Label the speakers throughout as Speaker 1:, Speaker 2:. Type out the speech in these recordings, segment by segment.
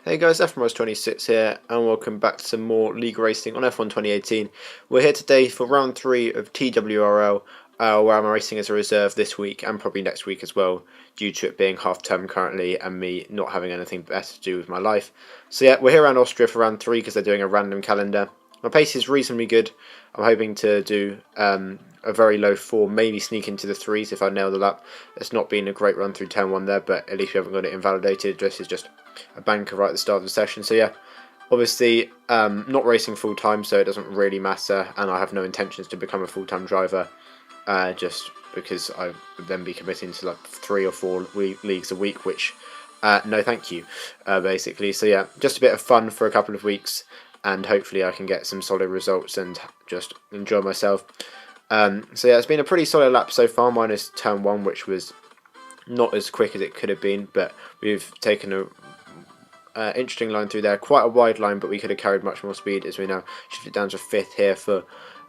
Speaker 1: Hey guys, F26 here, and welcome back to some more league racing on F1 2018. We're here today for round 3 of TWRL, where I'm racing as a reserve this week and probably next week as well, due to it being half term currently and me not having anything better to do with my life. So yeah, we're here around Austria for round 3 because they're doing a random calendar. My pace is reasonably good. I'm hoping to do a very low 4, maybe sneak into the 3s if I nail the lap. It's not been a great run through turn 1 there, but at least we haven't got it invalidated. This is just a banker right at the start of the session. So yeah, obviously not racing full time, so it doesn't really matter, and I have no intentions to become a full-time driver, just because I would then be committing to like 3 or 4 leagues a week, which no thank you, basically. So yeah, just a bit of fun for a couple of weeks, and hopefully I can get some solid results and just enjoy myself. So yeah, it's been a pretty solid lap so far, minus turn 1, which was not as quick as it could have been, but we've taken a interesting line through there, quite a wide line, but we could have carried much more speed as we now shift it down to 5th here for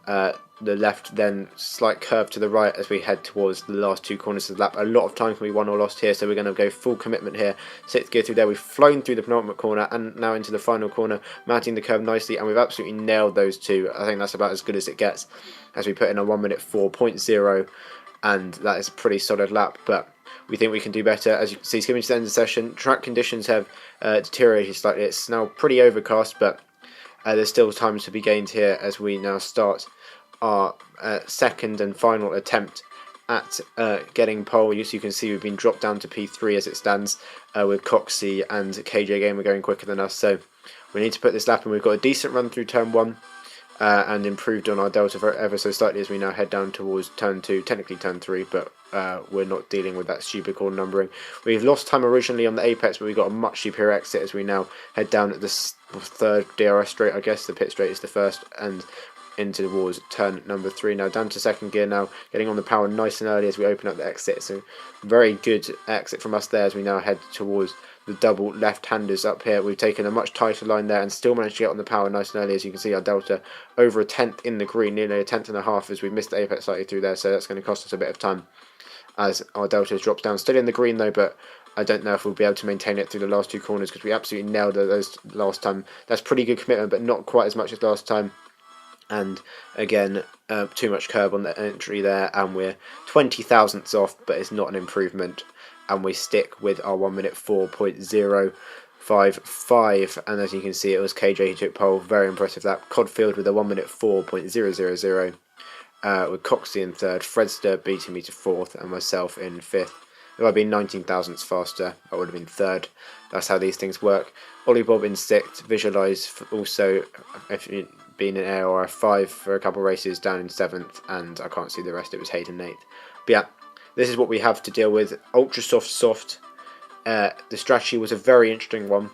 Speaker 1: the left, then slight curve to the right as we head towards the last 2 corners of the lap. A lot of time can be won or lost here, so we're going to go full commitment here. 6th gear through there, we've flown through the penultimate corner and now into the final corner, mounting the curve nicely, and we've absolutely nailed those two. I think that's about as good as it gets as we put in a 1:04.0, and that is a pretty solid lap, but we think we can do better. As you can see, skimming to the end of the session, track conditions have deteriorated slightly. It's now pretty overcast, but there's still time to be gained here as we now start our second and final attempt at getting pole. As you can see, we've been dropped down to P3 as it stands, with Coxey and KJ Gamer going quicker than us, so we need to put this lap in. We've got a decent run through turn 1, and improved on our delta ever so slightly as we now head down towards turn 2, technically turn 3, but we're not dealing with that stupid corner numbering. We've lost time originally on the apex, but we've got a much superior exit as we now head down at the 3rd DRS straight, I guess. The pit straight is the 1st, and into towards turn number 3. Now down to 2nd gear now, getting on the power nice and early as we open up the exit. So very good exit from us there as we now head towards the double left-handers up here. We've taken a much tighter line there and still managed to get on the power nice and early. As you can see, our delta over a 1/10 in the green, nearly a 1/10.5 as we missed the apex slightly through there, so that's going to cost us a bit of time as our delta drops down. Still in the green though, but I don't know if we'll be able to maintain it through the last 2 corners because we absolutely nailed those last time. That's pretty good commitment, but not quite as much as last time. And again, too much curb on the entry there, and we're 20 thousandths off, but it's not an improvement. And we stick with our 1:04.055, and as you can see, it was KJ who took pole. Very impressive that. Codfield with a 1:04.000, with Coxey in 3rd, Fredster beating me to 4th, and myself in 5th. If I'd been 19 thousandths faster, I would have been 3rd. That's how these things work. Ollie Bob in 6th, Visualise also, if you've been in AOR 5 for a couple of races, down in 7th, and I can't see the rest, it was Hayden 8th. But yeah, this is what we have to deal with. Ultra soft. The strategy was a very interesting one.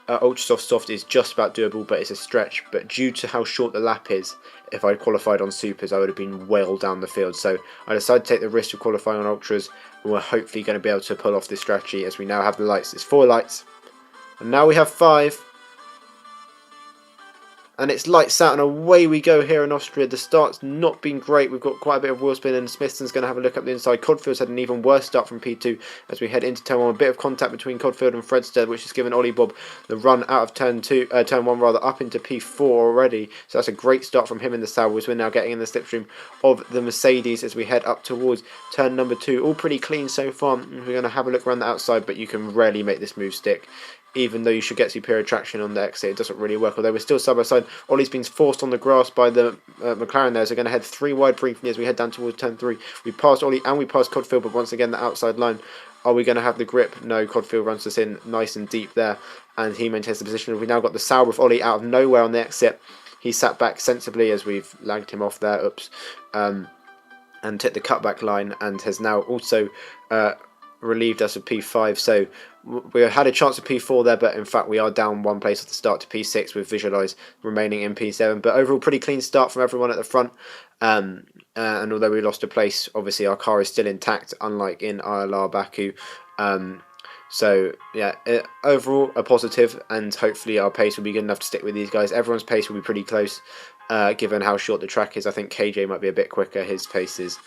Speaker 1: Ultra soft is just about doable, but it's a stretch. But due to how short the lap is, if I'd qualified on supers, I would have been well down the field. So I decided to take the risk of qualifying on ultras, and we're hopefully going to be able to pull off this strategy as we now have the lights. It's 4 lights, and now we have 5. And it's lights out and away we go here in Austria. The start's not been great. We've got quite a bit of wheel spin, and Smithson's going to have a look up the inside. Codfield's had an even worse start from P2 as we head into turn 1. A bit of contact between Codfield and Fredstead, which has given Ollie Bob the run out of turn 1 rather, up into P4 already. So that's a great start from him in the saddle as we're now getting in the slipstream of the Mercedes as we head up towards turn number 2. All pretty clean so far. We're going to have a look around the outside, but you can rarely make this move stick. Even though you should get superior traction on the exit, it doesn't really work, although we're still side by side. Ollie's been forced on the grass by the McLaren there, so we're going to head 3 wide briefly as we head down towards turn 3. We passed Ollie and we passed Codfield, but once again the outside line. Are we going to have the grip? No, Codfield runs us in nice and deep there, and he maintains the position. We've now got the sour with Ollie out of nowhere on the exit. He sat back sensibly as we've lagged him off there, and took the cutback line, and has now also relieved us of P5, so we had a chance of P4 there, but in fact we are down 1 place at the start to P6 with Visualise remaining in P7. But overall, pretty clean start from everyone at the front, and although we lost a place, obviously our car is still intact, unlike in ILR Baku. So yeah, overall a positive, and hopefully our pace will be good enough to stick with these guys. Everyone's pace will be pretty close, given how short the track is. I think KJ might be a bit quicker. His pace is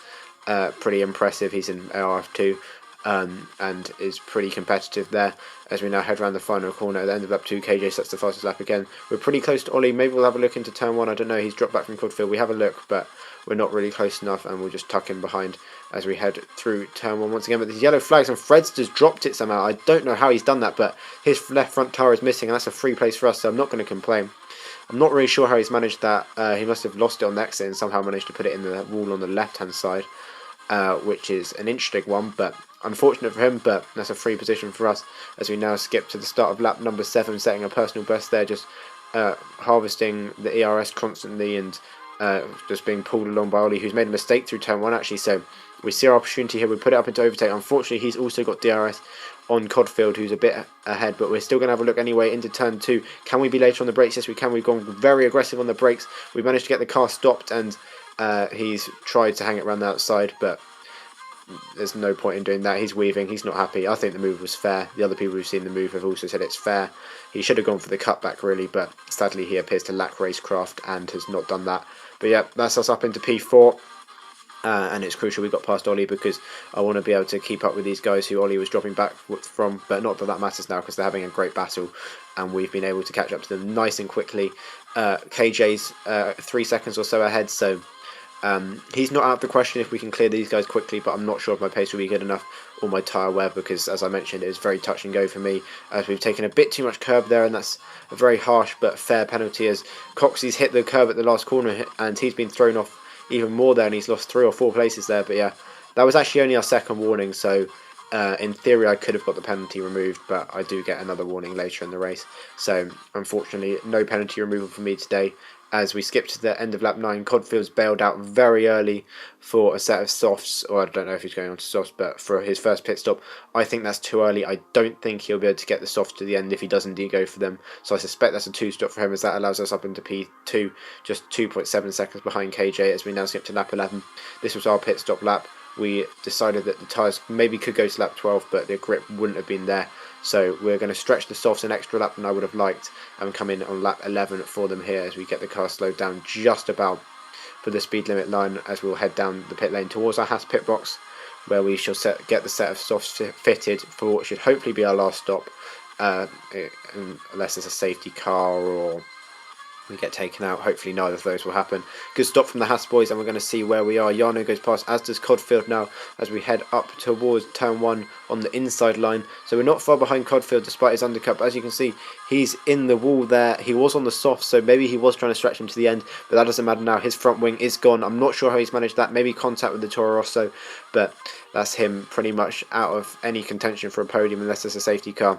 Speaker 1: pretty impressive. He's in ARF2. and is pretty competitive there. As we now head around the final corner at the end of lap 2, KJ sets the fastest lap again. We're pretty close to Ollie. Maybe we'll have a look into turn 1. I don't know. He's dropped back from Codfield. We have a look, but we're not really close enough, and we'll just tuck him behind as we head through turn 1 once again. But these yellow flags, and Fred's just dropped it somehow. I don't know how he's done that, but his left front tyre is missing, and that's a free place for us, so I'm not going to complain. I'm not really sure how he's managed that. He must have lost it on the exit and somehow managed to put it in the wall on the left-hand side, which is an interesting one, but unfortunate for him, but that's a free position for us as we now skip to the start of lap number 7, setting a personal best there, just harvesting the ERS constantly and just being pulled along by Ollie, who's made a mistake through turn 1 actually, so we see our opportunity here. We put it up into overtake. Unfortunately, he's also got DRS on Codfield, who's a bit ahead, but we're still going to have a look anyway into turn 2. Can we be later on the brakes? Yes, we can. We've gone very aggressive on the brakes. We managed to get the car stopped, and he's tried to hang it around the outside, but there's no point in doing that. He's weaving. He's not happy. I think the move was fair. The other people who've seen the move have also said it's fair. He should have gone for the cutback, really, but sadly he appears to lack racecraft and has not done that. But yeah, that's us up into P4. And it's crucial we got past Ollie because I want to be able to keep up with these guys who Ollie was dropping back from, but not that that matters now because they're having a great battle and we've been able to catch up to them nice and quickly. KJ's 3 seconds or so ahead, so he's not out of the question if we can clear these guys quickly, but I'm not sure if my pace will be good enough or my tyre wear because, as I mentioned, it was very touch and go for me as we've taken a bit too much curb there, and that's a very harsh but fair penalty as Coxey's hit the curb at the last corner and he's been thrown off even more there and he's lost 3 or 4 places there. But yeah, that was actually only our second warning, so in theory I could have got the penalty removed, but I do get another warning later in the race, so unfortunately no penalty removal for me today. As we skip to the end of lap 9, Codfield's bailed out very early for a set of softs, or I don't know if he's going on to softs, but for his first pit stop. I think that's too early. I don't think he'll be able to get the softs to the end if he does indeed go for them. So I suspect that's a 2 stop for him, as that allows us up into P2, just 2.7 seconds behind KJ as we now skip to lap 11. This was our pit stop lap. We decided that the tyres maybe could go to lap 12, but the grip wouldn't have been there. So we're going to stretch the softs an extra lap than I would have liked and come in on lap 11 for them here as we get the car slowed down just about for the speed limit line as we'll head down the pit lane towards our Haas pit box, where we shall get the set of softs fitted for what should hopefully be our last stop, unless there's a safety car or we get taken out. Hopefully neither of those will happen. Good stop from the Haas boys, and we're going to see where we are. Jarno goes past, as does Codfield now, as we head up towards turn 1 on the inside line. So we're not far behind Codfield despite his undercut, but as you can see, he's in the wall there. He was on the soft, so maybe he was trying to stretch him to the end, but that doesn't matter now. His front wing is gone. I'm not sure how he's managed that. Maybe contact with the Toro Rosso, but that's him pretty much out of any contention for a podium unless there's a safety car.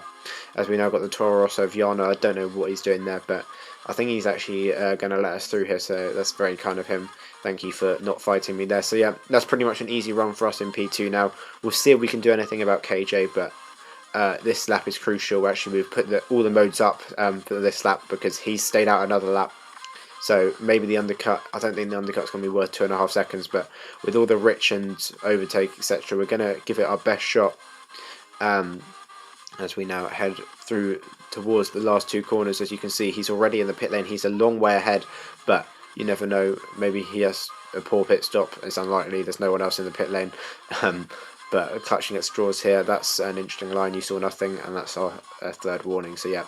Speaker 1: As we now got the Toro Rosso of Jarno. I don't know what he's doing there, but I think he's actually going to let us through here, so that's very kind of him. Thank you for not fighting me there. So yeah, that's pretty much an easy run for us in P2 now. We'll see if we can do anything about KJ, but this lap is crucial. Actually, we've put all the modes up for this lap because he's stayed out another lap. So maybe the undercut, I don't think the undercut's going to be worth 2.5 seconds, but with all the rich and overtake, etc., we're going to give it our best shot. As we now head through towards the last 2 corners. As you can see, he's already in the pit lane. He's a long way ahead, but you never know. Maybe he has a poor pit stop. It's unlikely. There's no one else in the pit lane. But clutching at straws here, that's an interesting line. You saw nothing, and that's our 3rd warning. So yeah,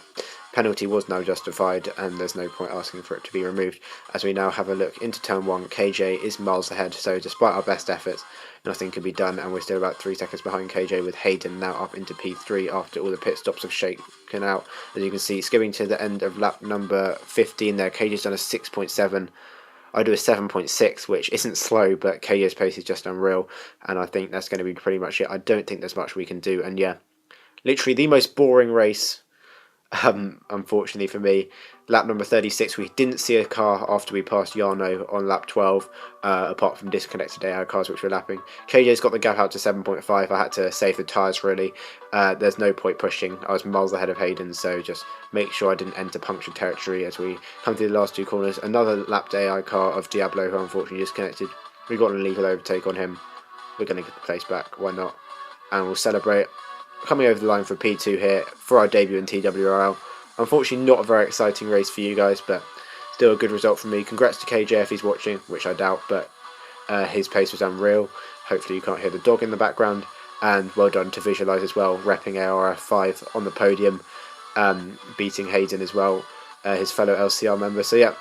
Speaker 1: penalty was now justified, and there's no point asking for it to be removed. As we now have a look into turn 1, KJ is miles ahead, so despite our best efforts, nothing can be done, and we're still about 3 seconds behind KJ, with Hayden now up into P3 after all the pit stops have shaken out. As you can see, skipping to the end of lap number 15 there, KJ's done a 6.7. I do a 7.6, which isn't slow, but KJ's pace is just unreal, and I think that's going to be pretty much it. I don't think there's much we can do, and yeah, literally the most boring race, unfortunately for me. Lap number 36, we didn't see a car after we passed Jarno on lap 12, apart from disconnected AI cars which were lapping. KJ's got the gap out to 7.5. I had to save the tyres really. There's no point pushing. I was miles ahead of Hayden, so just make sure I didn't enter punctured territory as we come through the last 2 corners. Another lapped AI car of Diablo, who unfortunately disconnected. We got an illegal overtake on him. We're going to get the place back, why not? And we'll celebrate coming over the line for P2 here for our debut in TWRL. Unfortunately not a very exciting race for you guys, but still a good result from me. Congrats to KJ if he's watching, which I doubt, but his pace was unreal. Hopefully you can't hear the dog in the background. and well done to Visualise as well, repping ARF5 on the podium, beating Hayden as well, his fellow LCR member. So yeah,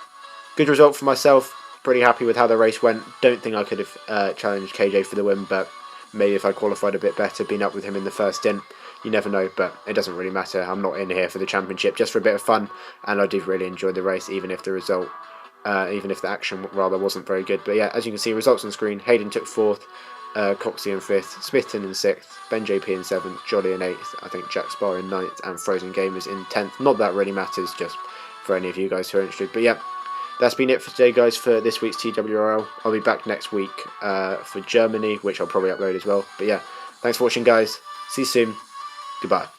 Speaker 1: good result for myself. Pretty happy with how the race went. Don't think I could have challenged KJ for the win, but maybe if I qualified a bit better, been up with him in the first stint, you never know, but it doesn't really matter. I'm not in here for the championship, just for a bit of fun, and I did really enjoy the race, even if the result, even if the action rather wasn't very good. But yeah, as you can see, results on screen: Hayden took 4th, Coxey in 5th, Smithton in 6th, Ben JP in 7th, Jolly in 8th, I think Jack Spar in 9th, and Frozen Gamers in 10th. Not that really matters, just for any of you guys who are interested. But yeah, that's been it for today, guys, for this week's TWRL. I'll be back next week for Germany, which I'll probably upload as well. But yeah, thanks for watching, guys. See you soon. Goodbye.